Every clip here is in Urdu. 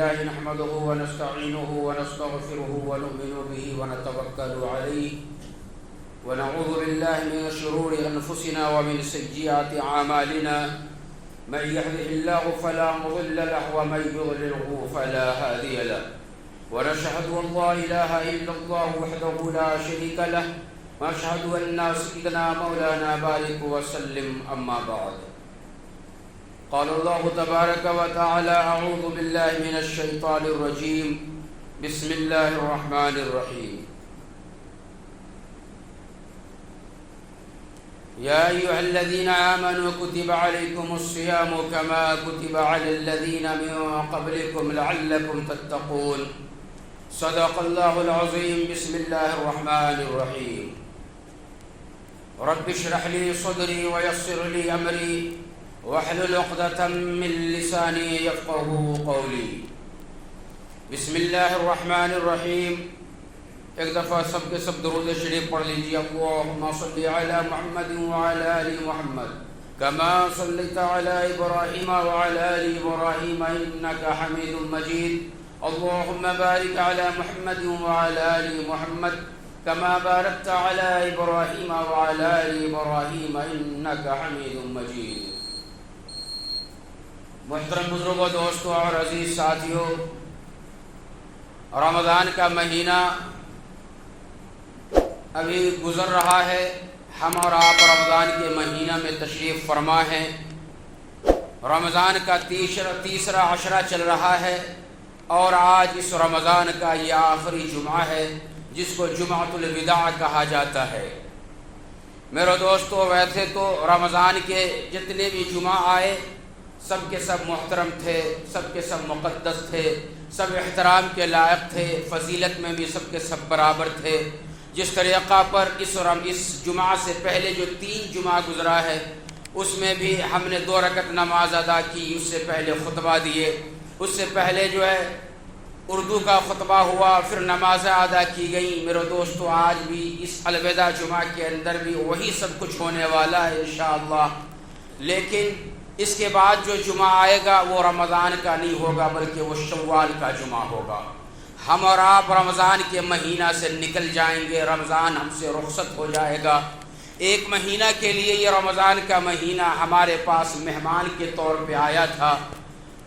لله نحمده ونستعينه ونستغفره ونؤمن به ونتوكل عليه ونعوذ بالله من شرور أنفسنا ومن سيئات أعمالنا من يهده الله فلا مضل له ومن يضلله فلا هادي له ونشهد أن لا إله إلا الله وحده لا شريك له ونشهد أن سيدنا مولانا بارك وسلم أما بعد قال الله تبارك وتعالى أعوذ بالله من الشيطان الرجيم بسم الله الرحمن الرحيم يا أيها الذين آمنوا كتب عليكم الصيام كما كتب على الذين من قبلكم لعلكم تتقون صدق الله العظيم بسم الله الرحمن الرحيم رب اشرح لي صدري ويسر لي أمري واحلل عقدة من لساني يفقهوا قولي بسم الله الرحمن الرحیم. ایک دفعہ سب کے سب درود شریف پڑھ لیجیے. اللہم صلی علی محمد وعلی آل محمد کما صلیت علی ابراہیم وعلی آل ابراہیم انک حمید مجید. اللہم بارک علی محمد وعلی آل محمد کما بارکت علی ابراہیم وعلی آل ابراہیم انک حمید مجید. محترم بزرگوں، دوستوں اور عزیز ساتھیوں، رمضان کا مہینہ ابھی گزر رہا ہے. ہم اور آپ رمضان کے مہینہ میں تشریف فرما ہیں. رمضان کا تیسرا عشرہ چل رہا ہے اور آج اس رمضان کا یہ آخری جمعہ ہے جس کو جمعۃ الوداع کہا جاتا ہے. میرے دوستو، ویسے تو رمضان کے جتنے بھی جمعہ آئے سب کے سب محترم تھے، سب کے سب مقدس تھے، سب احترام کے لائق تھے، فضیلت میں بھی سب کے سب برابر تھے. جس طریقہ پر اس جمعہ سے پہلے جو 3 جمعہ گزرا ہے اس میں بھی ہم نے 2 رکعت نماز ادا کی، اس سے پہلے خطبہ دیے، اس سے پہلے جو ہے اردو کا خطبہ ہوا، پھر نمازیں ادا کی گئیں. میرے دوستو، آج بھی اس الوداع جمعہ کے اندر بھی وہی سب کچھ ہونے والا ہے انشاءاللہ. لیکن اس کے بعد جو جمعہ آئے گا وہ رمضان کا نہیں ہوگا بلکہ وہ شوال کا جمعہ ہوگا. ہم اور آپ رمضان کے مہینہ سے نکل جائیں گے، رمضان ہم سے رخصت ہو جائے گا. ایک مہینہ کے لیے یہ رمضان کا مہینہ ہمارے پاس مہمان کے طور پہ آیا تھا.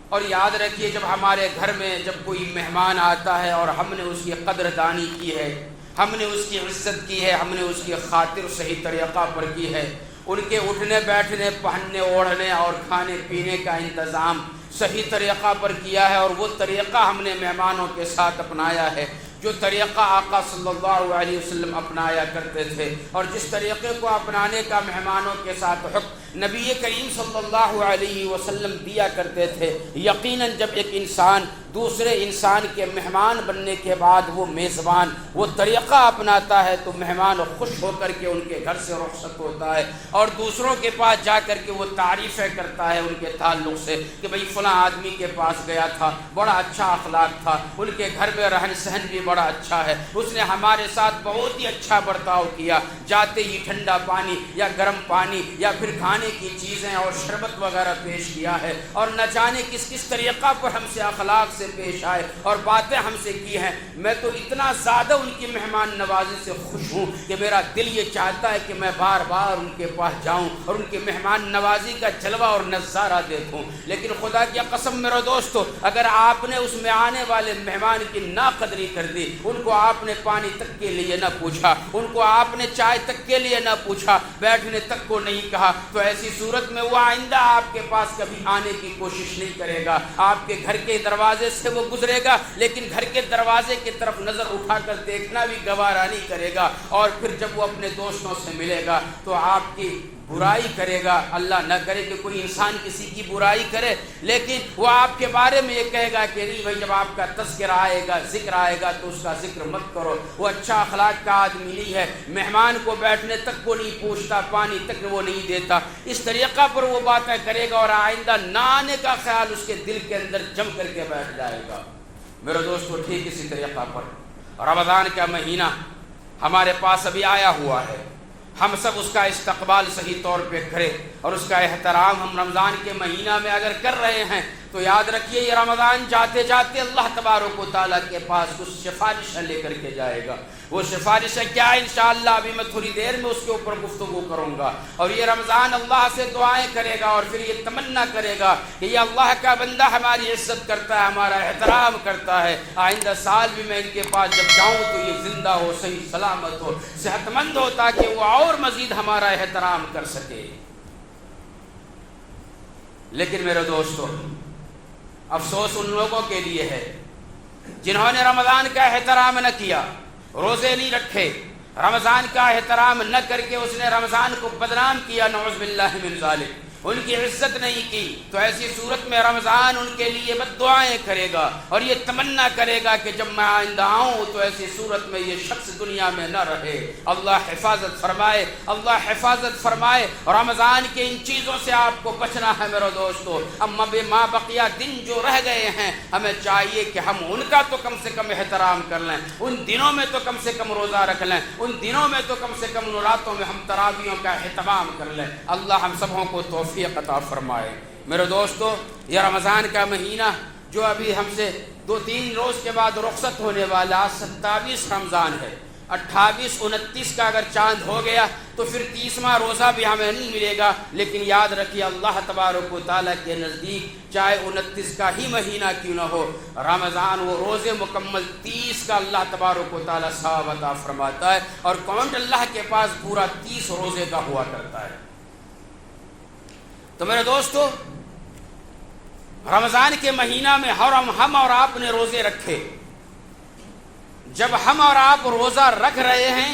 اور یاد رکھیے، جب ہمارے گھر میں جب کوئی مہمان آتا ہے اور ہم نے اس کی قدر دانی کی ہے، ہم نے اس کی عزت کی ہے، ہم نے اس کی خاطر صحیح طریقہ پر کی ہے، ان کے اٹھنے بیٹھنے، پہننے اوڑھنے اور کھانے پینے کا انتظام صحیح طریقہ پر کیا ہے، اور وہ طریقہ ہم نے مہمانوں کے ساتھ اپنایا ہے جو طریقہ آقا صلی اللہ علیہ وسلم اپنایا کرتے تھے، اور جس طریقے کو اپنانے کا مہمانوں کے ساتھ حکم نبی کریم صلی اللہ علیہ وسلم دیا کرتے تھے. یقیناً جب ایک انسان دوسرے انسان کے مہمان بننے کے بعد وہ میزبان وہ طریقہ اپناتا ہے تو مہمان خوش ہو کر کے ان کے گھر سے رخصت ہوتا ہے اور دوسروں کے پاس جا کر کے وہ تعریفیں کرتا ہے ان کے تعلق سے کہ بھئی فلاں آدمی کے پاس گیا تھا، بڑا اچھا اخلاق تھا، ان کے گھر میں رہن سہن بھی بڑا اچھا ہے، اس نے ہمارے ساتھ بہت ہی اچھا برتاؤ کیا. جاتے ہی ٹھنڈا پانی یا گرم پانی یا پھر کھانے کی چیزیں اور شربت وغیرہ پیش کیا ہے، اور نہ جانے کس کس طریقہ پر ہم سے اخلاق سے پیش آئے اور باتیں ہم سے کی ہیں. میں تو اتنا زیادہ ان کی مہمان نوازی سے خوش ہوں کہ میرا دل یہ چاہتا ہے کہ میں بار بار ان کے پاس جاؤں اور ان کی مہمان نوازی کا جلوہ اور نظارہ دیکھوں. لیکن خدا کی قسم میرے دوستو، اگر آپ نے اس میں آنے والے مہمان کی ناقدری کر دی، ان کو آپ نے پانی تک کے لیے نہ پوچھا، ان کو آپ نے چائے تک کے لیے نہ پوچھا، بیٹھنے تک کو نہیں کہا، تو ایسی صورت میں وہ آئندہ آپ کے پاس کبھی آنے کی کوشش نہیں کرے گا. آپ کے گھر کے دروازے سے وہ گزرے گا لیکن گھر کے دروازے کی طرف نظر اٹھا کر دیکھنا بھی گوارا نہیں کرے گا. اور پھر جب وہ اپنے دوستوں سے ملے گا تو آپ کی برائی کرے گا. اللہ نہ کرے کہ کوئی انسان کسی کی برائی کرے، لیکن وہ آپ کے بارے میں یہ کہے گا کہ نہیں بھائی، جب آپ کا تذکرہ آئے گا، ذکر آئے گا تو اس کا ذکر مت کرو، وہ اچھا اخلاق کا آدمی نہیں ہے، مہمان کو بیٹھنے تک کو نہیں پوچھتا، پانی تک وہ نہیں دیتا. اس طریقہ پر وہ باتیں کرے گا اور آئندہ نہ آنے کا خیال اس کے دل کے اندر جم کر کے بیٹھ جائے گا. میرے دوستو، ٹھیک اسی طریقہ پر رمضان کا مہینہ ہمارے پاس ابھی آیا ہوا ہے. ہم سب اس کا استقبال صحیح طور پہ کریں اور اس کا احترام ہم رمضان کے مہینہ میں اگر کر رہے ہیں تو یاد رکھیے یہ رمضان جاتے جاتے اللہ تبارک و تعالیٰ کے پاس کچھ سفارشیں لے کر کے جائے گا. وہ سفارشیں کیا انشاءاللہ ابھی میں تھوڑی دیر میں اس کے اوپر گفتگو کروں گا. اور یہ رمضان اللہ سے دعائیں کرے گا اور پھر یہ تمنا کرے گا کہ یہ اللہ کا بندہ ہماری عزت کرتا ہے, ہمارا احترام کرتا ہے, آئندہ سال بھی میں ان کے پاس جب جاؤں تو یہ زندہ ہو, صحیح سلامت ہو, صحت مند ہو, تاکہ وہ اور مزید ہمارا احترام کر سکے. لیکن میرے دوستو, افسوس ان لوگوں کے لیے ہے جنہوں نے رمضان کا احترام نہ کیا, روزے نہیں رکھے, رمضان کا احترام نہ کر کے اس نے رمضان کو بدنام کیا, نعوذ باللہ من ذالک, ان کی عزت نہیں کی. تو ایسی صورت میں رمضان ان کے لیے بد دعائیں کرے گا اور یہ تمنا کرے گا کہ جب میں آئندہ آؤں تو ایسی صورت میں یہ شخص دنیا میں نہ رہے. اللہ حفاظت فرمائے, اللہ حفاظت فرمائے. رمضان کے ان چیزوں سے آپ کو بچنا ہے میرے دوستو. اما ماں بقیہ دن جو رہ گئے ہیں, ہمیں چاہیے کہ ہم ان کا تو کم سے کم احترام کر لیں, ان دنوں میں تو کم سے کم روزہ رکھ لیں, ان دنوں میں تو کم سے کم راتوں میں ہم تراویحوں کا اہتمام کر لیں. اللہ ہم سبوں کو توفیق عطا فرمائے. میرے دوستو, یہ رمضان کا مہینہ جو ابھی ہم سے 2-3 روز کے بعد رخصت ہونے والا, 27 رمضان ہے. 28 29 کا اگر چاند ہو گیا تو پھر 30واں روزہ بھی ہمیں نہیں ملے گا. لیکن یاد رکھیے اللہ تبارک و تعالیٰ کے نزدیک چاہے 29 کا ہی مہینہ کیوں نہ ہو, رمضان وہ روزے مکمل 30 کا اللہ تبارک و تعالیٰ ثواب عطا فرماتا ہے. اور کاؤنٹ اللہ کے پاس پورا 30 روزے کا ہوا کرتا ہے. تو میرے دوستو, رمضان کے مہینہ میں ہم اور آپ نے روزے رکھے. جب ہم اور آپ روزہ رکھ رہے ہیں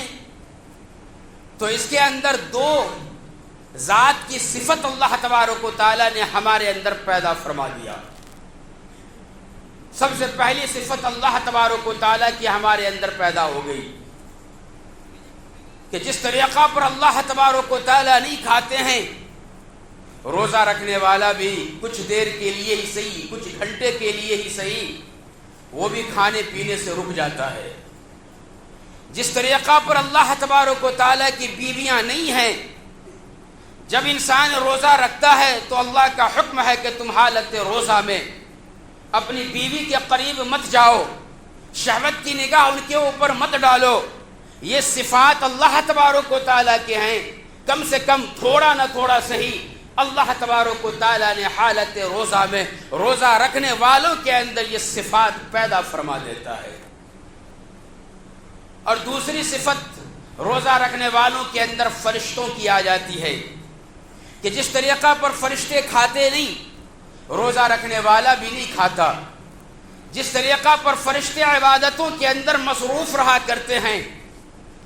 تو اس کے اندر 2 ذات کی صفت اللہ تبارک و تعالیٰ نے ہمارے اندر پیدا فرما دیا. سب سے پہلی صفت اللہ تبارک و تعالیٰ کی ہمارے اندر پیدا ہو گئی کہ جس طریقہ پر اللہ تبارک و تعالیٰ نہیں کھاتے ہیں, روزہ رکھنے والا بھی کچھ دیر کے لیے ہی صحیح, کچھ گھنٹے کے لیے ہی صحیح, وہ بھی کھانے پینے سے رک جاتا ہے. جس طریقہ پر اللہ تبارک و تعالیٰ کی بیویاں نہیں ہیں, جب انسان روزہ رکھتا ہے تو اللہ کا حکم ہے کہ تم حالت روزہ میں اپنی بیوی کے قریب مت جاؤ, شہوت کی نگاہ ان کے اوپر مت ڈالو. یہ صفات اللہ تبارک و تعالیٰ کے ہیں. کم سے کم تھوڑا نہ تھوڑا صحیح اللہ تبارک و تعالیٰ نے حالت روزہ میں روزہ رکھنے والوں کے اندر یہ صفات پیدا فرما دیتا ہے. اور دوسری صفت روزہ رکھنے والوں کے اندر فرشتوں کی آ جاتی ہے کہ جس طریقہ پر فرشتے کھاتے نہیں, روزہ رکھنے والا بھی نہیں کھاتا. جس طریقہ پر فرشتے عبادتوں کے اندر مصروف رہا کرتے ہیں,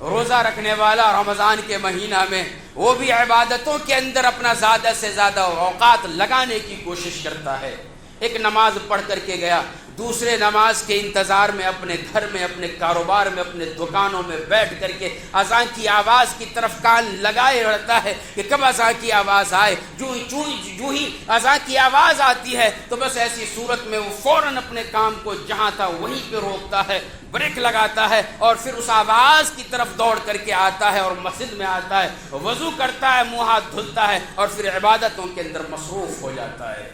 روزہ رکھنے والا رمضان کے مہینہ میں وہ بھی عبادتوں کے اندر اپنا زیادہ سے زیادہ اوقات لگانے کی کوشش کرتا ہے. ایک نماز پڑھ کر کے گیا, دوسرے نماز کے انتظار میں اپنے گھر میں, اپنے کاروبار میں, اپنے دکانوں میں بیٹھ کر کے اذان کی آواز کی طرف کان لگائے رہتا ہے کہ کب اذان کی آواز آئے. جو ہی اذان کی آواز آتی ہے تو بس ایسی صورت میں وہ فوراً اپنے کام کو جہاں تھا وہیں پہ روکتا ہے, بریک لگاتا ہے اور پھر اس آواز کی طرف دوڑ کر کے آتا ہے اور مسجد میں آتا ہے, وضو کرتا ہے, منہ ہاتھ دھلتا ہے اور پھر عبادتوں کے اندر مصروف ہو جاتا ہے.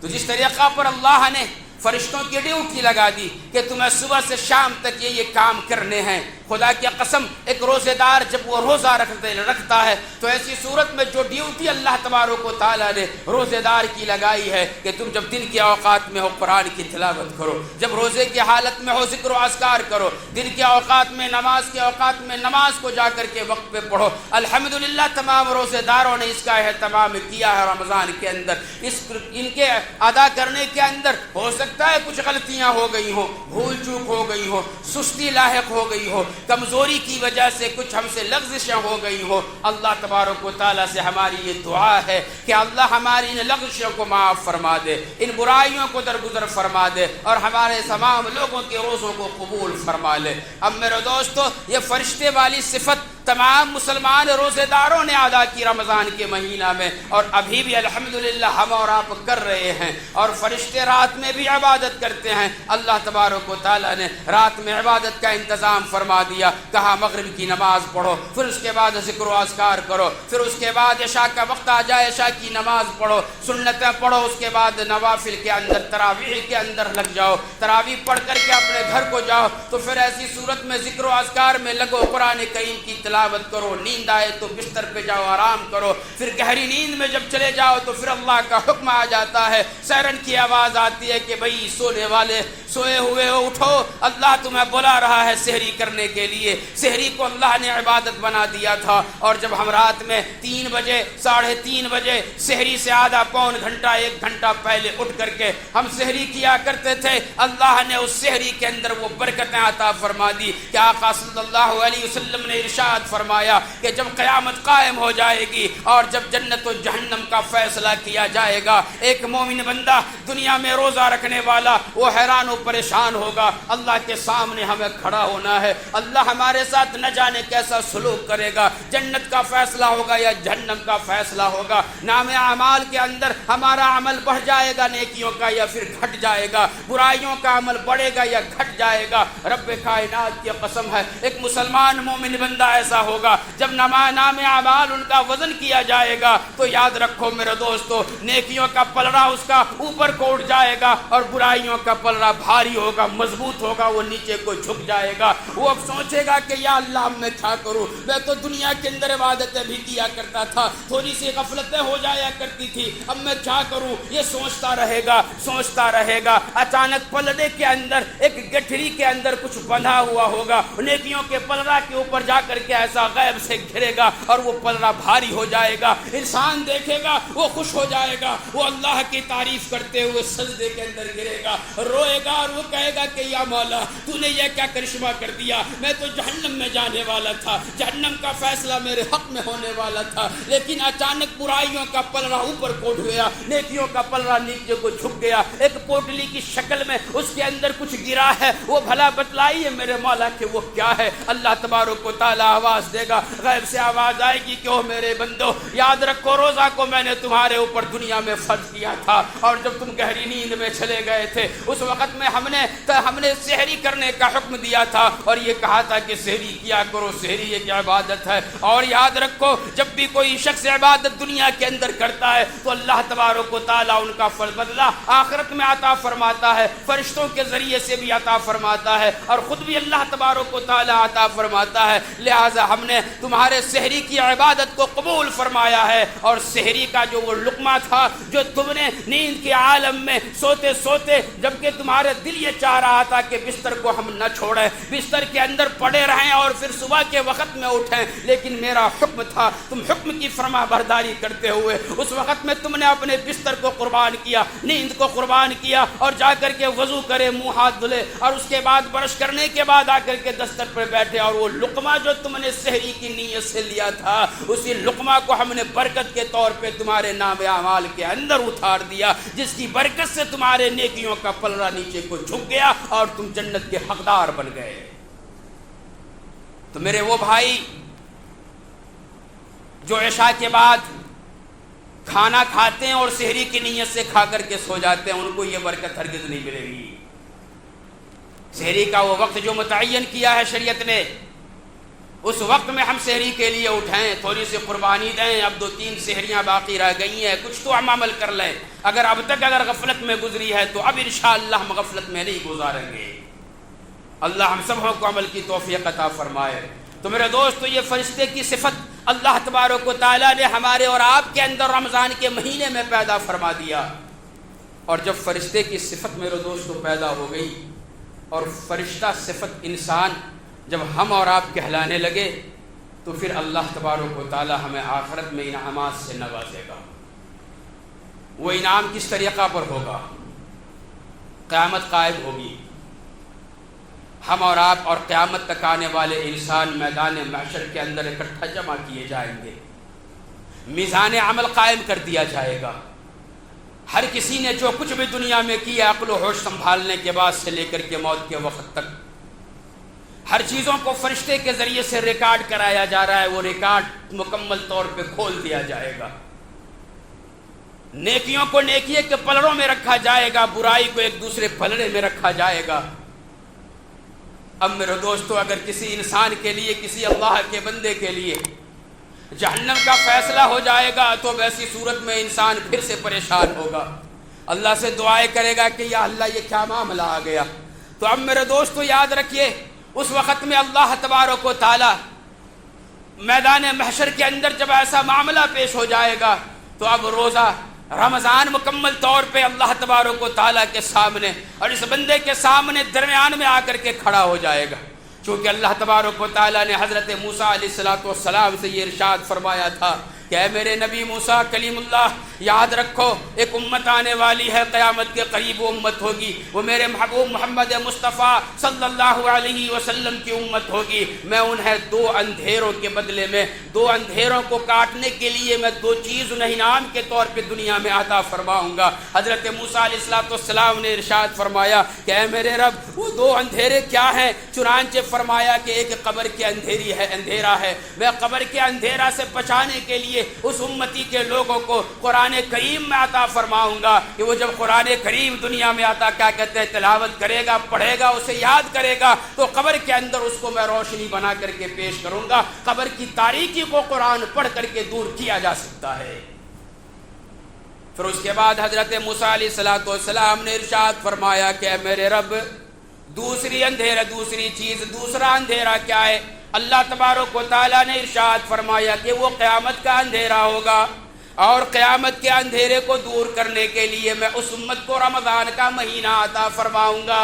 تو جس طریقہ پر اللہ نے فرشتوں کی ڈیوٹی لگا دی کہ تمہیں صبح سے شام تک یہ کام کرنے ہیں, خدا کی قسم ایک روزے دار جب وہ روزہ رکھتا ہے تو ایسی صورت میں جو ڈیوٹی اللہ تبارک و تعالیٰ نے روزے دار کی لگائی ہے کہ تم جب دن کے اوقات میں ہو قرآن کی تلاوت کرو, جب روزے کی حالت میں ہو ذکر و اذکار کرو, دن کے اوقات میں نماز کے اوقات میں نماز کو جا کر کے وقت پہ پڑھو. الحمدللہ تمام روزے داروں نے اس کا اہتمام کیا ہے رمضان کے اندر. ان کے ادا کرنے کے اندر ہو سکتا ہے کچھ غلطیاں ہو گئی ہوں, بھول چوک ہو گئی ہو, سستی لاحق ہو گئی ہو, کمزوری کی وجہ سے کچھ ہم سے لغزشیں ہو گئی ہو. اللہ تبارک و تعالیٰ سے ہماری یہ دعا ہے کہ اللہ ہماری ان لغزشوں کو معاف فرما دے, ان برائیوں کو درگزر فرما دے اور ہمارے تمام لوگوں کے روزوں کو قبول فرما لے. اب میرے دوستو, یہ فرشتے والی صفت تمام مسلمان روزے داروں نے ادا کی رمضان کے مہینہ میں، اور ابھی بھی الحمدللہ ہم اور آپ کر رہے ہیں، اور فرشتے رات میں بھی عبادت کرتے ہیں۔ اللہ تبارک و تعالیٰ نے رات میں عبادت کا انتظام فرما دیا، کہا مغرب کی نماز پڑھو، پھر اس کے بعد ذکر و اذکار کرو، پھر اس کے بعد عشاء کا وقت آ جائے عشاء کی نماز پڑھو، سنتیں پڑھو، اس کے بعد نوافل کے اندر تراویح کے اندر لگ جاؤ، تراویح پڑھ کر کے اپنے گھر کو جاؤ، تو پھر ایسی صورت میں ذکر و اذکار میں لگو، قرآن کریم کی تلاوت کرو، نیند آئے تو بستر پہ جاؤ آرام کرو، پھر گہری نیند میں جب چلے جاؤ تو پھر اللہ کا حکم آ جاتا ہے، سیرن کی آواز آتی ہے کہ بھئی سونے والے سوئے ہوئے ہو، اٹھو، اللہ تمہیں بلا رہا ہے سحری کرنے کے لیے۔ سحری کو اللہ نے عبادت بنا دیا تھا، اور جب ہم رات میں 3 بجے 3:30 بجے سحری سے آدھا پون گھنٹہ 1 گھنٹہ پہلے اٹھ کر کے ہم سحری کیا کرتے تھے، اللہ نے اس سحری کے اندر وہ برکتیں عطا فرما دی کہ آقا صلی اللہ علیہ وسلم نے ارشاد فرمایا کہ جب قیامت قائم ہو جائے گی اور جب جنت و جہنم کا فیصلہ کیا جائے گا، ایک مومن بندہ دنیا میں روزہ رکھنے والا وہ حیران و پریشان ہوگا، اللہ کے سامنے ہمیں کھڑا ہونا ہے، اللہ ہمارے ساتھ نہ جانے کیسا سلوک کرے گا، جنت کا فیصلہ ہوگا یا جہنم کا فیصلہ ہوگا، نام اعمال کے اندر ہمارا عمل بڑھ جائے گا نیکیوں کا یا پھر گھٹ جائے گا، برائیوں کا عمل بڑھے گا یا گھٹ جائے گا۔ رب کائنات کی قسم ہے ایک مسلمان مومن بندہ ایسا ہوگا جب نام اعمال ان کا وزن کیا جائے گا تو یاد رکھو میرے دوستو، نیکیوں کا پلڑا اس کا اوپر کو اٹھ جائے گا اور برائیوں کا پلڑا بھاری ہوگا، مضبوط ہوگا، وہ نیچے کو جھک جائے گا۔ وہ اب سوچے گا کہ یا اللہ میں کیا کروں، میں تو دنیا کے اندر عبادتیں بھی کیا کرتا تھا، تھوڑی سی غفلتیں ہو جایا کرتی تھی، اب میں کیا کروں، یہ سوچتا رہے گا۔ اچانک پلڑے کے اندر ایک گٹھری کے اندر کچھ بندھا ہوا ہوگا، نیکیوں کے پلڑا کے اوپر جا کر کے ایسا غیب سے گھرے گا اور وہ پلڑا بھاری ہو جائے گا، انسان دیکھے گا وہ خوش ہو جائے گا، وہ اللہ کی تعریف کرتے ہوئے سجدے کے اندر گرے گا، روئے گا اور وہ کہے گا کہ یا مولا تو نے یہ کیا کرشمہ کر دیا، میں تو جہنم میں جانے والا تھا، جہنم کا فیصلہ میرے حق میں ہونے والا تھا، لیکن اچانک برائیوں کا پلڑا اوپر کو اٹھ گیا، نیکیوں کا پلڑا نیچے کو جھک گیا، ایک پوٹلی کی شکل میں اس کے اندر کچھ گرا ہے، وہ بھلا بتلائیے میرے مولا کہ وہ کیا ہے۔ اللہ تبارک و تعالیٰ آواز دے گا، غیب سے آواز آئے گی کہ او میرے بندو یاد رکھو روزہ کو میں نے تمہارے اوپر دنیا میں فرض کیا تھا، اور جب تم گہری نیند میں چلے گئے تھے اس وقت میں ہم نے سحری کرنے کا حکم دیا تھا اور یہ کہا تھا کہ سحری کیا کرو، سحری ایک عبادت ہے، اور یاد رکھو جب بھی کوئی شخص عبادت دنیا کے اندر کرتا ہے تو اللہ تبارک و تعالیٰ ان کا بدلہ آخرت میں عطا فرماتا ہے، فرشتوں کے ذریعے سے بھی عطا فرماتا ہے اور خود بھی اللہ تبارک و تعالیٰ عطا فرماتا ہے۔ لہٰذا ہم نے تمہارے سحری کی عبادت کو قبول فرمایا ہے، اور سحری کا جو وہ لقمہ تھا جو تم نے نیند کے عالم میں سوتے سوتے جبکہ تمہارے دل یہ چاہ رہا تھا کہ بستر کو ہم نہ چھوڑیں، بستر کے اندر پڑے رہیں اور پھر صبح کے وقت میں اٹھیں، لیکن میرا حکم تھا، تم حکم کی فرما برداری کرتے ہوئے اس وقت میں تم نے اپنے بستر کو قربان کیا، نیند کو قربان کیا، اور جا کر کے وضو کرے، منہ ہاتھ دھلے، اور اس کے بعد برش کرنے کے بعد آ کر کے دستر پر بیٹھے، اور وہ لقمہ جو تم نے سحری کی نیت سے لیا تھا اسی لقمہ کو ہم نے برکت کے طور پہ تمہارے نام اعمال کے اندر اتار دیا، جس کی برکت سے تمہارے نیکیوں کا پلڑا نیچے کو جھک گیا اور تم جنت کے حقدار بن گئے۔ تو میرے وہ بھائی جو عشاء کے بعد کھانا کھاتے ہیں اور سحری کی نیت سے کھا کر کے سو جاتے ہیں، ان کو یہ برکت ہرگز نہیں ملے گی۔ سحری کا وہ وقت جو متعین کیا ہے شریعت نے، اس وقت میں ہم سحری کے لیے اٹھیں، تھوڑی سی قربانی دیں، اب 2-3 سحریاں باقی رہ گئی ہیں، کچھ تو ہم عمل کر لیں، اگر اب تک غفلت میں گزری ہے تو اب انشاءاللہ ہم غفلت میں نہیں گزاریں گے۔ اللہ ہم سب کو عمل کی توفیق عطا فرمائے۔ تو میرے دوستو یہ فرشتے کی صفت اللہ تبارک و تعالیٰ نے ہمارے اور آپ کے اندر رمضان کے مہینے میں پیدا فرما دیا، اور جب فرشتے کی صفت میرے دوستو پیدا ہو گئی اور فرشتہ صفت انسان جب ہم اور آپ کہلانے لگے تو پھر اللہ تبارک و تعالیٰ ہمیں آخرت میں انعامات سے نوازے گا۔ وہ انعام کس طریقہ پر ہوگا؟ قیامت قائم ہوگی، ہم اور آپ اور قیامت تک آنے والے انسان میدان محشر کے اندر اکٹھا جمع کیے جائیں گے، میزان عمل قائم کر دیا جائے گا۔ ہر کسی نے جو کچھ بھی دنیا میں کیا عقل و ہوش سنبھالنے کے بعد سے لے کر کے موت کے وقت تک، ہر چیزوں کو فرشتے کے ذریعے سے ریکارڈ کرایا جا رہا ہے، وہ ریکارڈ مکمل طور پہ کھول دیا جائے گا۔ نیکیوں کو نیکی کے پلڑوں میں رکھا جائے گا، برائی کو ایک دوسرے پلڑے میں رکھا جائے گا۔ اب میرے دوستو، اگر کسی انسان کے لیے، کسی اللہ کے بندے کے لیے جہنم کا فیصلہ ہو جائے گا تو ویسی صورت میں انسان پھر سے پریشان ہوگا، اللہ سے دعائیں کرے گا کہ یا اللہ یہ کیا معاملہ آ گیا۔ تو اب میرے دوستو یاد رکھیے، اس وقت میں اللہ تبارک و تعالی میدان محشر کے اندر جب ایسا معاملہ پیش ہو جائے گا تو اب روزہ رمضان مکمل طور پہ اللہ تبارک و تعالیٰ کے سامنے اور اس بندے کے سامنے درمیان میں آ کر کے کھڑا ہو جائے گا، چونکہ اللہ تبارک و تعالیٰ نے حضرت موسیٰ علیہ السلام سے یہ ارشاد فرمایا تھا کہ اے میرے نبی موسیٰ کلیم اللہ، یاد رکھو ایک امت آنے والی ہے، قیامت کے قریب وہ امت ہوگی، وہ میرے محبوب محمد مصطفیٰ صلی اللہ علیہ وسلم کی امت ہوگی۔ میں انہیں 2 اندھیروں کے بدلے میں، 2 اندھیروں کو کاٹنے کے لیے میں 2 چیز انہیں انعام کے طور پہ دنیا میں عطا فرماؤں گا۔ حضرت موسیٰ علیہ السلام نے ارشاد فرمایا کہ اے میرے رب وہ 2 اندھیرے کیا ہیں؟ چنانچہ فرمایا کہ ایک قبر کی اندھیرا ہے، میں قبر کے اندھیرا سے بچانے کے لیے اس امتی کے لوگوں کو قرآن کریم میں عطا فرماؤں گا کہ وہ جب قرآن کریم دنیا میں آتا کیا کہتے ہیں تلاوت کرے گا، پڑھے گا، اسے یاد کرے گا تو قبر کے اندر اس کو میں روشنی بنا کر کے پیش کروں گا۔ قبر کی تاریکی کو قرآن پڑھ کر کے دور کیا جا سکتا ہے۔ پھر اس کے بعد حضرت موسیٰ علیہ السلام نے ارشاد فرمایا کہ اے میرے رب دوسری چیز، دوسرا اندھیرا کیا ہے؟ اللہ تبارک و تعالیٰ نے ارشاد فرمایا کہ وہ قیامت کا اندھیرا ہوگا، اور قیامت کے اندھیرے کو دور کرنے کے لیے میں اس امت کو رمضان کا مہینہ عطا فرماؤں گا۔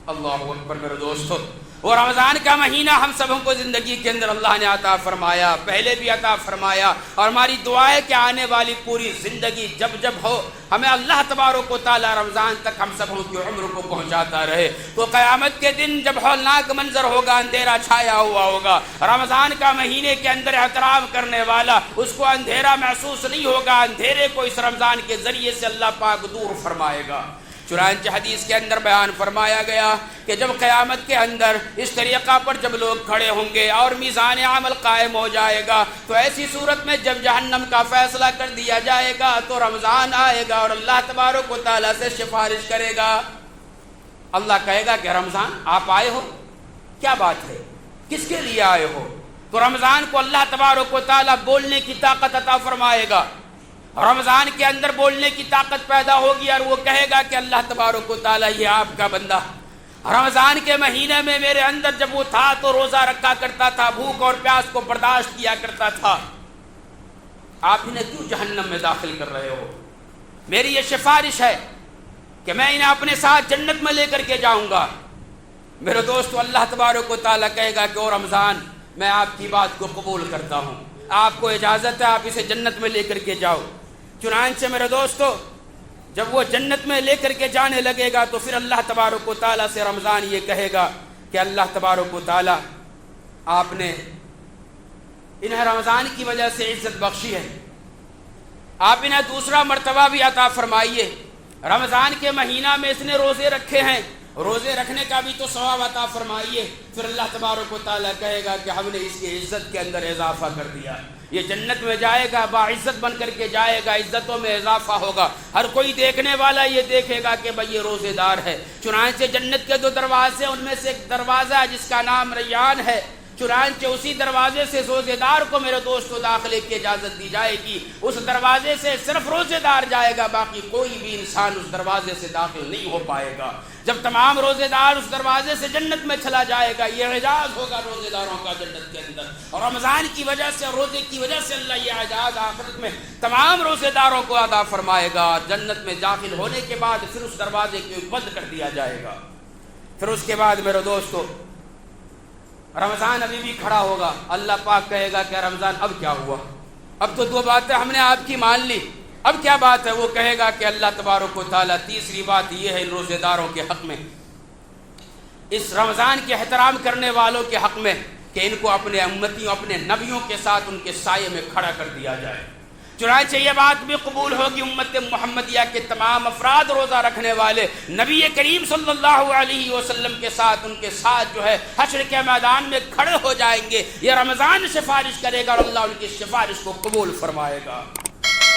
اللہ اکبر میرے دوستو، وہ رمضان کا مہینہ ہم سبوں کو زندگی کے اندر اللہ نے عطا فرمایا، پہلے بھی عطا فرمایا، اور ہماری دعا ہے کہ آنے والی پوری زندگی جب ہو ہمیں اللہ تبارک و تعالی رمضان تک ہم سبوں کی عمر کو پہنچاتا رہے۔ تو قیامت کے دن جب ہولناک منظر ہوگا، اندھیرا چھایا ہوا ہوگا، رمضان کا مہینے کے اندر احترام کرنے والا اس کو اندھیرا محسوس نہیں ہوگا، اندھیرے کو اس رمضان کے ذریعے سے اللہ پاک دور فرمائے گا۔ چنانچہ حدیث کے اندر بیان فرمایا گیا کہ جب قیامت کے اندر اس طریقہ پر جب لوگ کھڑے ہوں گے اور میزان عمل قائم ہو جائے گا تو ایسی صورت میں جب جہنم کا فیصلہ کر دیا جائے گا تو رمضان آئے گا اور اللہ تبارک و تعالیٰ سے سفارش کرے گا۔ اللہ کہے گا کہ رمضان آپ آئے ہو، کیا بات ہے، کس کے لیے آئے ہو؟ تو رمضان کو اللہ تبارک و تعالیٰ بولنے کی طاقت عطا فرمائے گا، رمضان کے اندر بولنے کی طاقت پیدا ہوگی اور وہ کہے گا کہ اللہ تبارک و تعالیٰ یہ آپ کا بندہ رمضان کے مہینے میں میرے اندر جب وہ تھا تو روزہ رکھا کرتا تھا، بھوک اور پیاس کو برداشت کیا کرتا تھا، آپ انہیں کیوں جہنم میں داخل کر رہے ہو؟ میری یہ سفارش ہے کہ میں انہیں اپنے ساتھ جنت میں لے کر کے جاؤں گا۔ میرے دوستو، اللہ تبارک و تعالیٰ کہے گا کہ او رمضان میں آپ کی بات کو قبول کرتا ہوں، آپ کو اجازت ہے، آپ اسے جنت میں لے کر کے جاؤ۔ چنانچہ میرے دوستو جب وہ جنت میں لے کر کے جانے لگے گا تو پھر اللہ تبارک و تعالیٰ سے رمضان یہ کہے گا کہ اللہ تبارک و تعالیٰ آپ نے انہیں رمضان کی وجہ سے عزت بخشی ہے، آپ انہیں دوسرا مرتبہ بھی عطا فرمائیے، رمضان کے مہینہ میں اس نے روزے رکھے ہیں، روزے رکھنے کا بھی تو ثواب عطا فرمائیے۔ پھر اللہ تبارک و تعالیٰ کہے گا کہ ہم نے اس کی عزت کے اندر اضافہ کر دیا، یہ جنت میں جائے گا، باعزت بن کر کے جائے گا، عزتوں میں اضافہ ہوگا، ہر کوئی دیکھنے والا یہ دیکھے گا کہ بھئی یہ روزے دار ہے۔ چنانچہ جنت کے 2 دروازے، ان میں سے ایک دروازہ ہے جس کا نام ریان ہے، چنانچہ اسی دروازے سے روزے دار کو میرے دوستو داخلے کی اجازت دی جائے گی، اس دروازے سے صرف روزے دار جائے گا، باقی کوئی بھی انسان اس دروازے سے داخل نہیں ہو پائے گا۔ جب تمام روزے دار اس دروازے سے جنت میں چلا جائے گا، یہ اعزاز ہوگا روزے داروں کا جنت کے اندر، اور رمضان کی وجہ سے، روزے کی وجہ سے اللہ یہ اعزاز آخرت میں تمام روزے داروں کو عطا فرمائے گا۔ جنت میں داخل ہونے کے بعد پھر اس دروازے کو بند کر دیا جائے گا۔ پھر اس کے بعد میرے دوستو رمضان ابھی بھی کھڑا ہوگا، اللہ پاک کہے گا کہ رمضان اب کیا ہوا؟ اب تو 2 باتیں ہم نے آپ کی مان لی، اب کیا بات ہے؟ وہ کہے گا کہ اللہ تبارک و تعالیٰ تیسری بات یہ ہے ان روزے داروں کے حق میں، اس رمضان کے احترام کرنے والوں کے حق میں کہ ان کو اپنے امتیوں، اپنے نبیوں کے ساتھ ان کے سائے میں کھڑا کر دیا جائے۔ چنانچہ یہ بات بھی قبول ہوگی امت محمدیہ کے تمام افراد روزہ رکھنے والے نبی کریم صلی اللہ علیہ وسلم کے ساتھ ان کے ساتھ جو ہے حشر کے میدان میں کھڑے ہو جائیں گے. یہ رمضان سفارش کرے گا اور اللہ ان کی سفارش کو قبول فرمائے گا.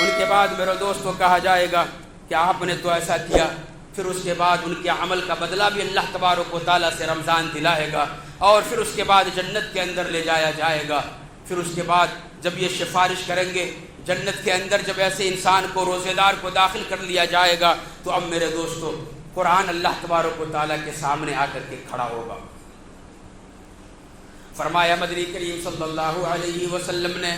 ان کے بعد میرے دوستوں کہا جائے گا کہ آپ نے تو ایسا کیا. پھر اس کے بعد ان کے عمل کا بدلہ بھی اللہ تبارک و تعالیٰ سے رمضان دلائے گا اور پھر اس کے بعد جنت کے اندر لے جایا جائے گا. پھر اس کے بعد جب یہ سفارش کریں گے جنت کے اندر، جب ایسے انسان کو روزے دار کو داخل کر لیا جائے گا تو اب میرے دوستو قرآن اللہ تبارک و تعالیٰ کے سامنے آ کر کے کھڑا ہوگا. فرمایا مدنی کریم صلی اللہ علیہ وسلم نے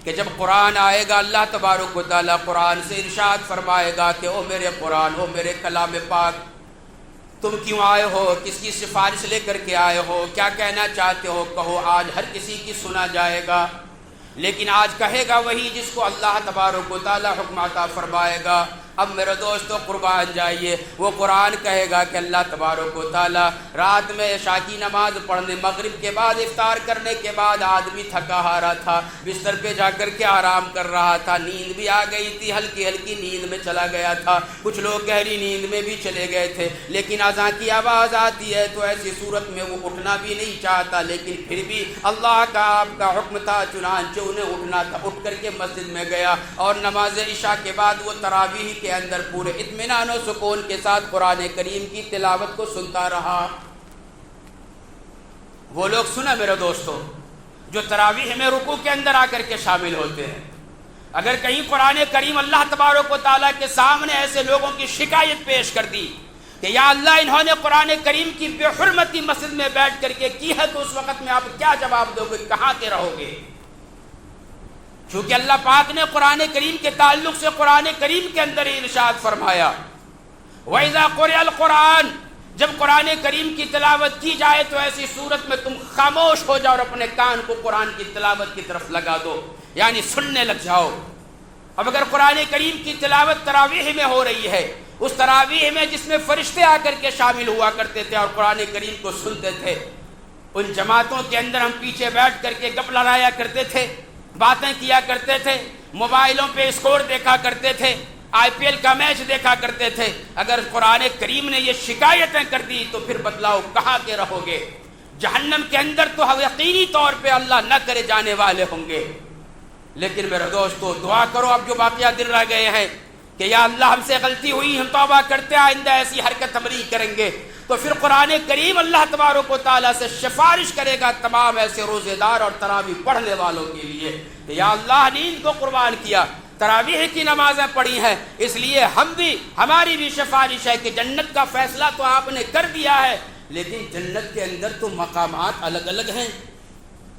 کہ جب قرآن آئے گا اللہ تبارک و تعالیٰ قرآن سے ارشاد فرمائے گا کہ او میرے قرآن، او میرے کلام پاک، تم کیوں آئے ہو؟ کس کی سفارش لے کر کے آئے ہو؟ کیا کہنا چاہتے ہو؟ کہو. آج ہر کسی کی سنا جائے گا، لیکن آج کہے گا وہی جس کو اللہ تبارک و تعالیٰ حکم عطا فرمائے گا. اب میرے دوستو قربان جائیے، وہ قرآن کہے گا کہ اللہ تبارک و تعالیٰ رات میں عشاء کی نماز پڑھنے، مغرب کے بعد افطار کرنے کے بعد آدمی تھکا ہارا تھا، بستر پہ جا کر کے آرام کر رہا تھا، نیند بھی آ گئی تھی، ہلکی ہلکی نیند میں چلا گیا تھا، کچھ لوگ گہری نیند میں بھی چلے گئے تھے، لیکن اذان کی آواز آتی ہے تو ایسی صورت میں وہ اٹھنا بھی نہیں چاہتا، لیکن پھر بھی اللہ کا آپ کا حکم تھا، چنانچہ انہیں اٹھنا تھا. اٹھ کر کے مسجد میں گیا اور نماز عشاء کے بعد وہ تراویح کے اندر پورے اطمینان و سکون کے ساتھ قرآن کریم کی تلاوت کو سنتا رہا. وہ لوگ سنا میرے دوستو جو تراویح میں رکوع کے اندر آ کر کے شامل ہوتے ہیں. اگر کہیں قرآن کریم اللہ تبارک و تعالیٰ کے سامنے ایسے لوگوں کی شکایت پیش کر دی کہ یا اللہ انہوں نے قرآن کریم کی بے حرمتی مسجد میں بیٹھ کر کے کی ہے، تو اس وقت میں آپ کیا جواب دو گے؟ کہاں کے رہو گے؟ چونکہ اللہ پاک نے قرآن کریم کے تعلق سے قرآن کریم کے اندر ہی ارشاد فرمایا وَإِذَا قُرِئَ الْقُرْآنُ، جب قرآن کریم کی تلاوت کی جائے تو ایسی صورت میں تم خاموش ہو جاؤ اور اپنے کان کو قرآن کی تلاوت کی طرف لگا دو، یعنی سننے لگ جاؤ. اب اگر قرآن کریم کی تلاوت تراویح میں ہو رہی ہے، اس تراویح میں جس میں فرشتے آ کر کے شامل ہوا کرتے تھے اور قرآن کریم کو سنتے تھے، ان جماعتوں کے اندر ہم پیچھے بیٹھ کر کے گپ لڑایا کرتے تھے، باتیں کیا کرتے تھے، موبائلوں پہ اسکور دیکھا کرتے تھے، آئی پی ایل کا میچ دیکھا کرتے تھے. اگر قرآن کریم نے یہ شکایتیں کر دی تو پھر بتلاؤ کہاں کے رہو گے؟ جہنم کے اندر تو یقینی طور پہ اللہ نہ کرے جانے والے ہوں گے. لیکن میرے دوستو دعا کرو اب جو باقیہ دن رہ گئے ہیں کہ یا اللہ ہم سے غلطی ہوئی، ہم توبہ کرتے ہیں، آئندہ ایسی حرکت ہم نہیں کریں گے. تو پھر قرآن کریم اللہ تبارک و تعالیٰ سے سفارش کرے گا تمام ایسے روزے دار اور تراویح پڑھنے والوں کے لیے کہ یا اللہ نیند کو قربان کیا، تراویح کی نمازیں پڑھی ہیں، اس لیے ہماری بھی سفارش ہے کہ جنت کا فیصلہ تو آپ نے کر دیا ہے، لیکن جنت کے اندر تو مقامات الگ الگ ہیں،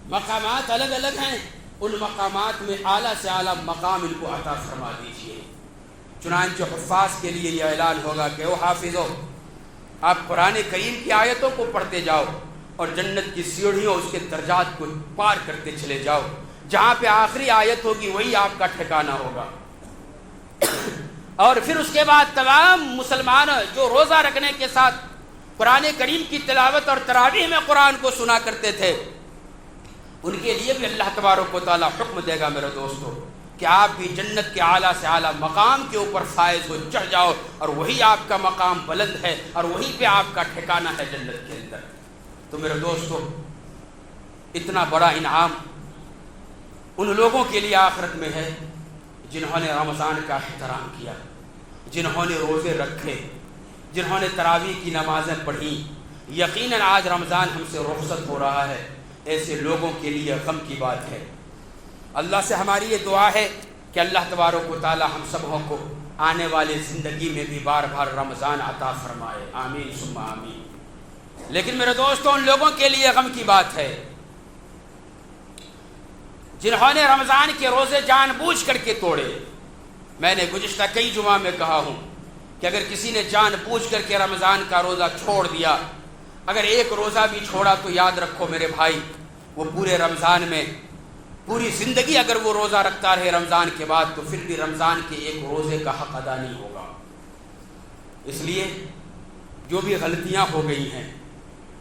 مقامات الگ الگ ہیں، ان مقامات میں اعلیٰ سے اعلیٰ مقام ان کو عطا فرما دیجیے. چنانچہ حفاظ کے لیے یہ اعلان ہوگا کہ او حافظو، آپ قرآن کریم کی آیتوں کو پڑھتے جاؤ اور جنت کی سیڑھیوں اس کے درجات کو پار کرتے چلے جاؤ، جہاں پہ آخری آیت ہوگی وہی آپ کا ٹھکانہ ہوگا. اور پھر اس کے بعد تمام مسلمان جو روزہ رکھنے کے ساتھ قرآن کریم کی تلاوت اور تراویح میں قرآن کو سنا کرتے تھے، ان کے لیے بھی اللہ تبارک و تعالیٰ حکم دے گا میرے دوستو کہ آپ بھی جنت کے اعلیٰ سے اعلیٰ مقام کے اوپر فائز ہو چڑھ جاؤ، اور وہی آپ کا مقام بلند ہے اور وہیں پہ آپ کا ٹھکانہ ہے جنت کے اندر. تو میرے دوستو اتنا بڑا انعام ان لوگوں کے لیے آخرت میں ہے جنہوں نے رمضان کا احترام کیا، جنہوں نے روزے رکھے، جنہوں نے تراویح کی نمازیں پڑھی. یقیناً آج رمضان ہم سے رخصت ہو رہا ہے، ایسے لوگوں کے لیے غم کی بات ہے. اللہ سے ہماری یہ دعا ہے کہ اللہ تبارک و تعالی ہم سبوں کو آنے والی زندگی میں بھی بار بار رمضان عطا فرمائے، آمین ثم آمین. لیکن میرے دوستوں ان لوگوں کے لیے غم کی بات ہے جنہوں نے رمضان کے روزے جان بوجھ کر کے توڑے. میں نے گزشتہ کئی جمعہ میں کہا ہوں کہ اگر کسی نے جان بوجھ کر کے رمضان کا روزہ چھوڑ دیا، اگر ایک روزہ بھی چھوڑا تو یاد رکھو میرے بھائی، وہ پورے رمضان میں پوری زندگی اگر وہ روزہ رکھتا رہے رمضان کے بعد تو پھر بھی رمضان کے ایک روزے کا حق ادا نہیں ہوگا. اس لیے جو بھی غلطیاں ہو گئی ہیں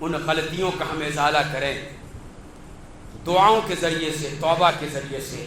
ان غلطیوں کا ہم ازالہ کریں، دعاؤں کے ذریعے سے، توبہ کے ذریعے سے،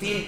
3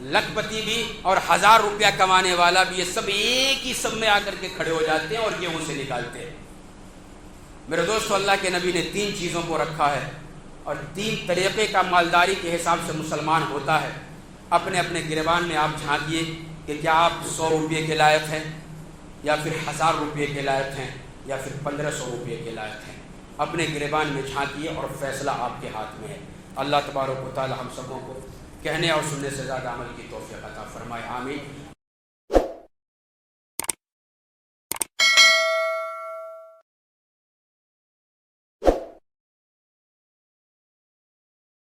لکھپتی بھی اور 1000 روپیہ کمانے والا بھی، یہ سب ایک ہی سب میں آ کر کے کھڑے ہو جاتے ہیں اور گیہوں سے نکالتے ہیں۔ میرے دوستو، اللہ کے نبی نے 3 چیزوں کو رکھا ہے اور 3 طریقے کا مالداری کے حساب سے مسلمان ہوتا ہے۔ اپنے اپنے گریبان میں آپ جھانکیے کہ کیا آپ 100 روپے کے لائق ہیں، یا پھر 1000 روپے کے لائق ہیں، یا پھر 1500 روپے کے لائق ہیں۔ اپنے گریبان میں جھانکیے اور فیصلہ آپ کے ہاتھ میں ہے۔ اللہ تبارک و تعالی ہم سبوں کو کہنے اور سننے سے زیادہ عمل کی توفیق عطا فرمائے، آمین۔